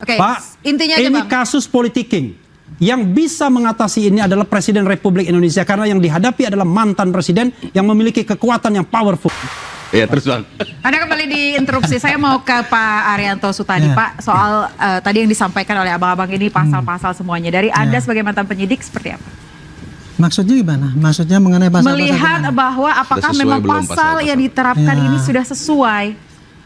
Oke, Pak, intinya aja, ini Bang. kasus politiking. Yang bisa mengatasi ini adalah Presiden Republik Indonesia, karena yang dihadapi adalah mantan presiden yang memiliki kekuatan yang powerful. Ya, terus Bang. Anda kembali diinterupsi. Saya mau ke Pak Arianto Sutadi, Pak, soal tadi yang disampaikan oleh abang-abang ini pasal-pasal semuanya. Dari Anda sebagai mantan penyidik seperti apa? Maksudnya gimana? Maksudnya mengenai pasal-pasal Melihat gimana? bahwa apakah Sesuai memang belum pasal pasal-pasal? yang diterapkan Ya. ini sudah sesuai?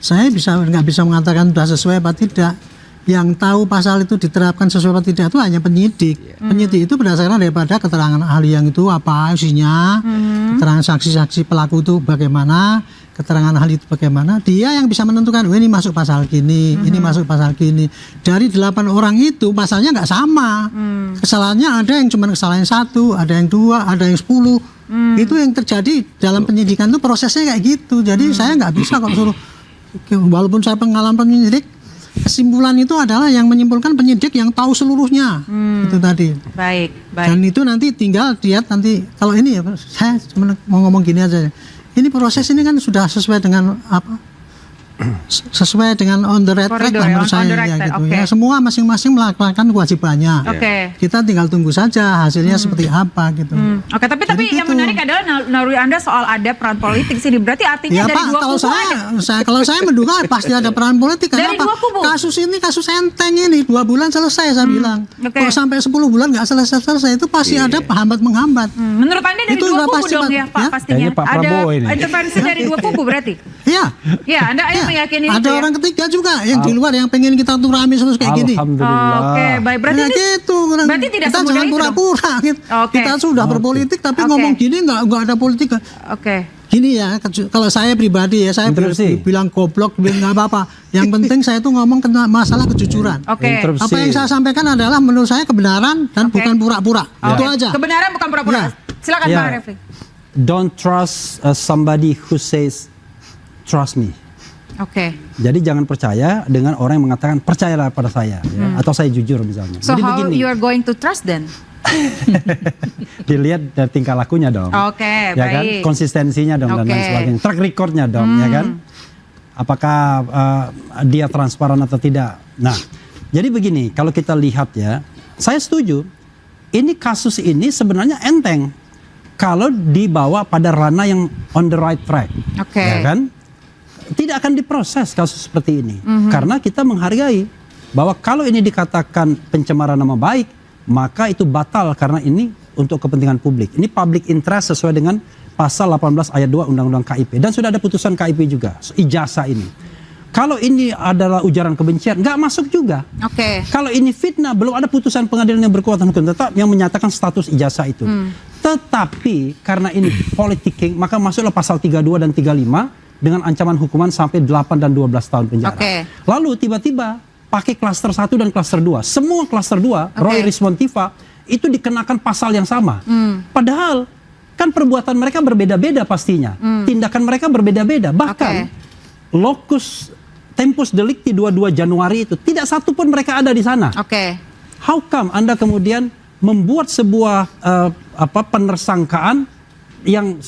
Saya nggak bisa mengatakan sudah sesuai apa tidak. Yang tahu pasal itu diterapkan sesuai atau tidak itu hanya penyidik. Penyidik itu berdasarkan daripada keterangan ahli yang itu apa isinya, keterangan saksi-saksi pelaku itu bagaimana, keterangan ahli itu bagaimana. Dia yang bisa menentukan, oh ini masuk pasal gini, ini masuk pasal gini. Dari 8 orang itu pasalnya nggak sama. Kesalahannya ada yang cuma kesalahan 1, ada yang 2, ada yang 10. Itu yang terjadi dalam penyidikan itu prosesnya kayak gitu. Jadi saya nggak bisa kalau suruh, walaupun saya pengalaman penyidik, kesimpulan itu adalah yang menyimpulkan penyidik yang tahu seluruhnya. Itu tadi. Baik, baik. Dan itu nanti tinggal lihat nanti, kalau ini ya saya cuma mau ngomong gini aja. Ini proses ini kan sudah sesuai dengan apa? Sesuai dengan on the right track Koridor lah ya, menurut on saya the right ya track, gitu oke. ya. Semua masing-masing melakukan kewajibannya. Oke. Kita tinggal tunggu saja hasilnya seperti apa gitu. Oke, tapi Jadi yang gitu. menarik adalah naluri Anda soal ada peran politik sini. Berarti artinya Ya dari Pak, dua kalau kubu ada. kalau saya menduga pasti ada peran politik. Dari Kenapa? dua kubu? Kasus ini kasus enteng ini 2 bulan selesai saya bilang. Oke. Kalau sampai 10 bulan nggak selesai itu pasti ada hambat menghambat. Menurut Anda dari Itu dua udah kubu pasti, dong Pak. ya, Pak, Ya? pastinya. Kayaknya Pak Ada Prabowo ini. intervensi dari dua kubu berarti. Iya. Ya, Anda Ya, meyakini ada itu ya? orang ketiga juga yang di luar yang pengen kita tuh rame terus kayak gini. Alhamdulillah. Oke, baik. Berarti Ya ini gitu, berarti tidak kita semudah jangan itu dong? pura-pura gitu. Oke. Kita sudah berpolitik tapi Oke. ngomong gini nggak ada politik. Oke. Gini ya, kalau saya pribadi ya, saya Interupsi. bilang goblok, bilang nggak apa-apa. Yang penting saya tuh ngomong tentang masalah kejujuran. Oke. Interupsi. Apa yang saya sampaikan adalah menurut saya kebenaran dan Oke. bukan pura-pura. Itu aja. Kebenaran bukan pura-pura. Ya. Silakan Ya. Pak Refli. Don't trust somebody who says trust me. Oke. Jadi jangan percaya dengan orang yang mengatakan percayalah pada saya, ya. Atau saya jujur misalnya. So Jadi how begini, you are going to trust then? dilihat dari tingkah lakunya dong. Oke, Ya kan? baik. Konsistensinya dong dan Oke. lain sebagainya. Track recordnya dong, ya kan? Apakah dia transparan atau tidak? Nah, jadi begini, kalau kita lihat ya, saya setuju. Ini kasus ini sebenarnya enteng kalau dibawa pada ranah yang on the right track, Oke. ya kan? Tidak akan diproses kasus seperti ini, karena kita menghargai bahwa kalau ini dikatakan pencemaran nama baik, maka itu batal karena ini untuk kepentingan publik. Ini public interest sesuai dengan pasal 18 ayat 2 Undang-Undang KIP, dan sudah ada putusan KIP juga ijazah ini. Kalau ini adalah ujaran kebencian, nggak masuk juga. Oke. Kalau ini fitnah, belum ada putusan pengadilan yang berkekuatan hukum tetap yang menyatakan status ijazah itu. Tetapi karena ini politicking, maka masuklah pasal 32 dan 35 dengan ancaman hukuman sampai 8 dan 12 tahun penjara. Oke. Lalu tiba-tiba pakai klaster 1 dan klaster 2. Semua klaster 2, Roy Rismontiva, itu dikenakan pasal yang sama. Padahal kan perbuatan mereka berbeda-beda pastinya. Tindakan mereka berbeda-beda. Bahkan locus tempus delicti 22 Januari itu tidak satu pun mereka ada di sana. Oke. How come Anda kemudian membuat sebuah penersangkaan yang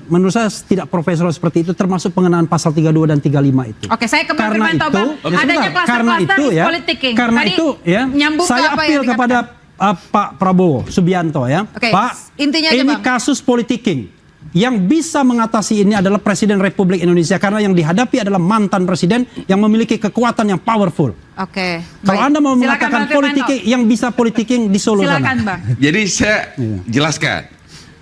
menurut saya tidak profesional seperti itu, termasuk pengenaan pasal 32 dan 35 itu. Oke, saya ke Bang Karena Firmanto, itu, Bang. ya Adanya sebentar. klaster-klaster Karena itu is ya, politicking. karena Tadi itu ya, nyambung ke saya apa yang apil dikatakan. kepada Pak Prabowo Subianto ya, Oke, Pak, intinya aja, ini Bang. kasus politicking. Yang bisa mengatasi ini adalah Presiden Republik Indonesia, karena yang dihadapi adalah mantan presiden yang memiliki kekuatan yang powerful. Oke. Kalau Baik. Anda mau Silakan, mengatakan Bang Firmanto. politicking, yang bisa politicking di Solo Silakan, sana. Bang. Jadi saya jelaskan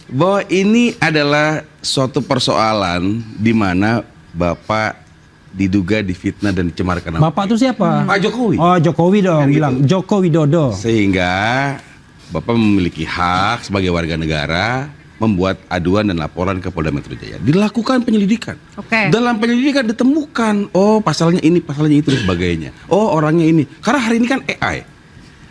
bahwa ini adalah suatu persoalan di mana Bapak diduga difitnah dan dicemarkan nama Bapak itu siapa? Pak Jokowi. Oh, Jokowi dong, Kan bilang gitu. Joko Widodo. Sehingga Bapak memiliki hak sebagai warga negara membuat aduan dan laporan ke Polda Metro Jaya. Dilakukan penyelidikan. Oke. Dalam penyelidikan ditemukan, oh pasalnya ini, pasalnya itu dan sebagainya. Oh orangnya ini. Karena hari ini kan AI.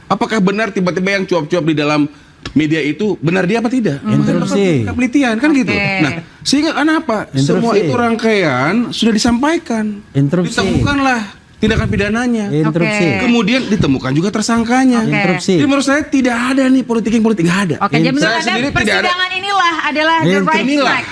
Apakah benar tiba-tiba yang cuap-cuap di dalam media itu benar dia apa tidak? Interupsi. Penelitian kan gitu. Nah, sehingga kenapa? Semua Interupsi. itu rangkaian sudah disampaikan. Interupsi. Ditemukanlah tindakan pidananya. Interupsi. Oke. Kemudian ditemukan juga tersangkanya. Oke. Interupsi. Jadi menurut saya tidak ada nih politik nggak ada. Oke, jadi menurut Saya Anda sendiri tidak ada. persidangan inilah adalah the right Inilah track.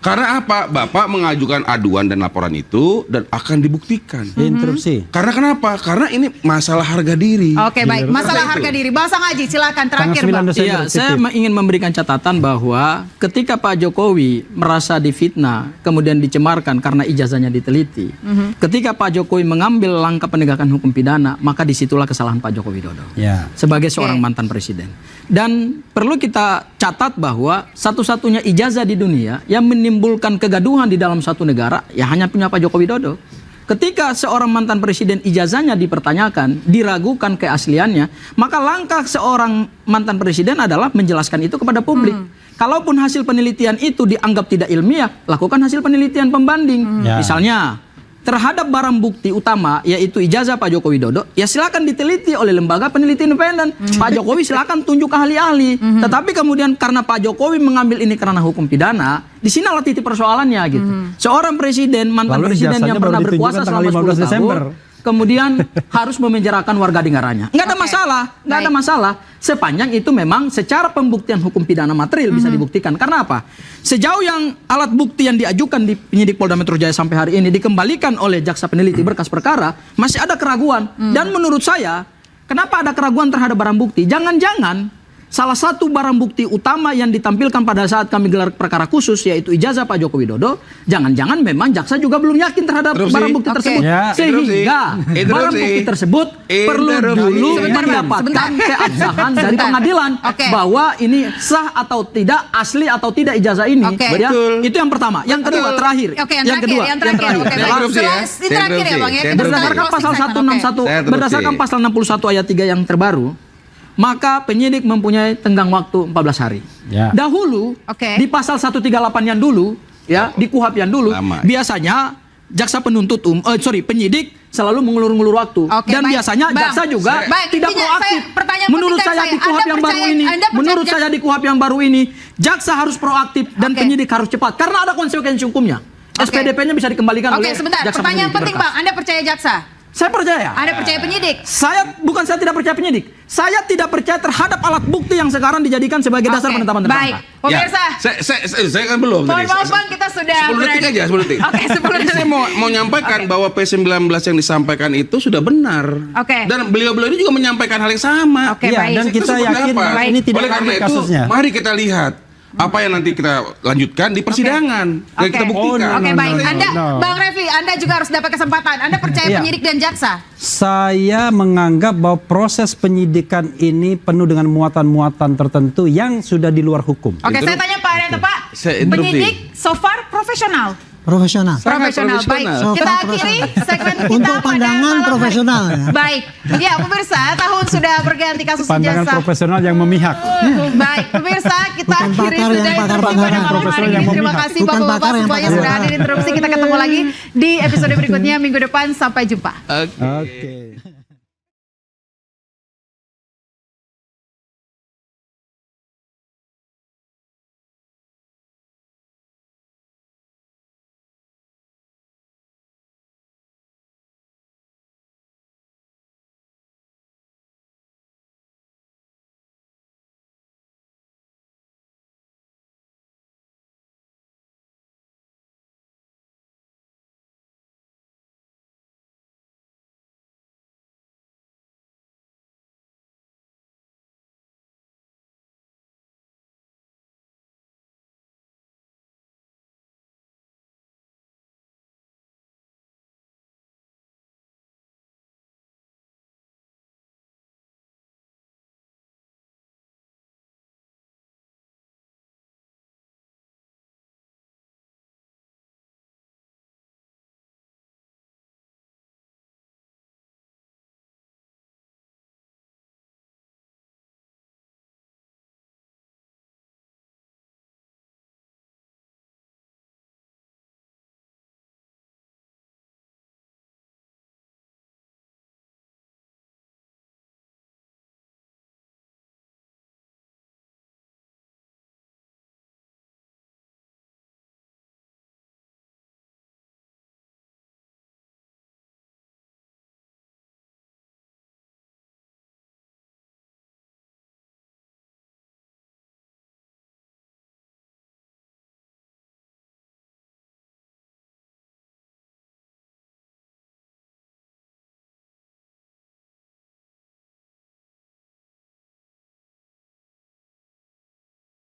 Karena apa? Bapak mengajukan aduan dan laporan itu dan akan dibuktikan. Interupsi. Karena kenapa? Karena ini masalah harga diri. Oke, baik. Masalah Itu. harga diri. Bang Sangaji, silakan terakhir, Tanggal 9 Bang. Desember. Iya, saya ingin memberikan catatan bahwa ketika Pak Jokowi merasa difitnah, kemudian dicemarkan karena ijazahnya diteliti, ketika Pak Jokowi mengambil langkah penegakan hukum pidana, maka disitulah kesalahan Pak Joko Widodo Ya. sebagai seorang mantan presiden. Dan perlu kita catat bahwa satu-satunya ijazah di dunia yang menimbulkan kegaduhan di dalam satu negara ya hanya punya Pak Joko Widodo. Ketika seorang mantan presiden ijazahnya dipertanyakan, diragukan keasliannya, maka langkah seorang mantan presiden adalah menjelaskan itu kepada publik. Kalaupun hasil penelitian itu dianggap tidak ilmiah, lakukan hasil penelitian pembanding. Ya. Misalnya, terhadap barang bukti utama yaitu ijazah Pak Joko Widodo, ya silakan diteliti oleh lembaga peneliti independen. Pak Jokowi silakan tunjuk ahli-ahli. Tetapi kemudian karena Pak Jokowi mengambil ini karena hukum pidana, di sinilah titik persoalannya gitu. Seorang presiden, mantan Lalu presiden yang ijazahnya pernah baru ditunjukkan berkuasa tanggal selama 15 10 Desember. tahun, kemudian harus memenjarakan warga negaranya. Nggak ada Oke. masalah, nggak ada Baik. masalah. Sepanjang itu memang secara pembuktian hukum pidana material bisa dibuktikan. Karena apa? Sejauh yang alat bukti yang diajukan di penyidik Polda Metro Jaya sampai hari ini dikembalikan oleh jaksa peneliti berkas perkara, masih ada keraguan. Dan menurut saya, kenapa ada keraguan terhadap barang bukti? Jangan-jangan salah satu barang bukti utama yang ditampilkan pada saat kami gelar perkara khusus yaitu ijazah Pak Joko Widodo, jangan-jangan memang jaksa juga belum yakin terhadap Interupsi. barang bukti Oke. tersebut. Ya. Sehingga Interupsi. barang bukti tersebut perlu dulu Sebentar, Bang. mendapatkan Sebentar. keabsahan dari Sebentar. pengadilan Oke. bahwa ini sah atau tidak, asli atau tidak ijazah ini. Oke. Ya, Betul. itu yang pertama. Yang kedua Betul. terakhir. Oke, yang terakhir. Oke, Saya baik. interupsi ya. Ini terakhir ya, Bang ya. Saya Kita Berdasarkan closing pasal segment. 161 Saya terusik. berdasarkan pasal 61 ayat 3 yang terbaru, maka penyidik mempunyai tenggang waktu 14 hari. Ya. Dahulu Oke. di pasal 138 yang dulu ya, di KUHP yang dulu, Lama. biasanya jaksa penuntut penyidik selalu mengulur-ngulur waktu. Oke, Dan baik. biasanya Bang, jaksa juga baik, tidak intinya proaktif. saya- pertanyaan Menurut penting saya saya, di KUHP Anda yang baru percaya- ini, Anda percaya menurut jak- saya di KUHP yang baru ini, jaksa harus proaktif dan Oke. penyidik harus cepat karena ada konsekuensi hukumnya. Oke. SPDP-nya bisa dikembalikan Oke, oleh sebentar. jaksa Pertanyaan penuntut penting, berkas. Bang. Anda percaya jaksa? Saya percaya. Anda percaya penyidik? Saya tidak percaya penyidik. Saya tidak percaya terhadap alat bukti yang sekarang dijadikan sebagai dasar Oke, penetapan baik. tersangka. Pemirsa, Saya kan belum mohon tadi. maaf Bang, kita sudah 10 detik aja, 10 detik. Oke, 10 Jadi detik. saya mau nyampaikan bahwa P19 yang disampaikan itu sudah benar. Oke. Dan beliau-beliau ini juga menyampaikan hal yang sama. Oke, Iya, baik. dan Itu kita seperti yakin apa? bahwa ini tidak Oleh karena ada itu, kasusnya. mari kita lihat apa yang nanti kita lanjutkan di persidangan dan Oke. kita buktikan. Oh, Oke, no, baik. no, Anda, no. Bang Refli, Anda juga harus dapat kesempatan. Anda percaya Iya. penyidik dan jaksa? Saya menganggap bahwa proses penyidikan ini penuh dengan muatan-muatan tertentu yang sudah di luar hukum. Oke, saya tanya Pak Arianto, Pak. Saya interupsi. Penyidik so far profesional. Profesional. Sangat Profesional. Baik, profesional. kita So far akhiri segmen kita Untuk pada pandangan malam hari. profesional ya. Baik. Ya, pemirsa, tahun sudah berganti kasus Pandangan ijazah. profesional yang memihak. Baik, pemirsa, kita Bukan akhiri pakar sudah yang pakar-pakar. interupsi pada malam Profesional hari yang ini. Terima memihak. kasih Bukan Bapak-Bapak pakar yang semuanya pakar. sudah hadir interupsi. Kita ketemu lagi di episode berikutnya minggu depan. Sampai jumpa. Oke. Oke.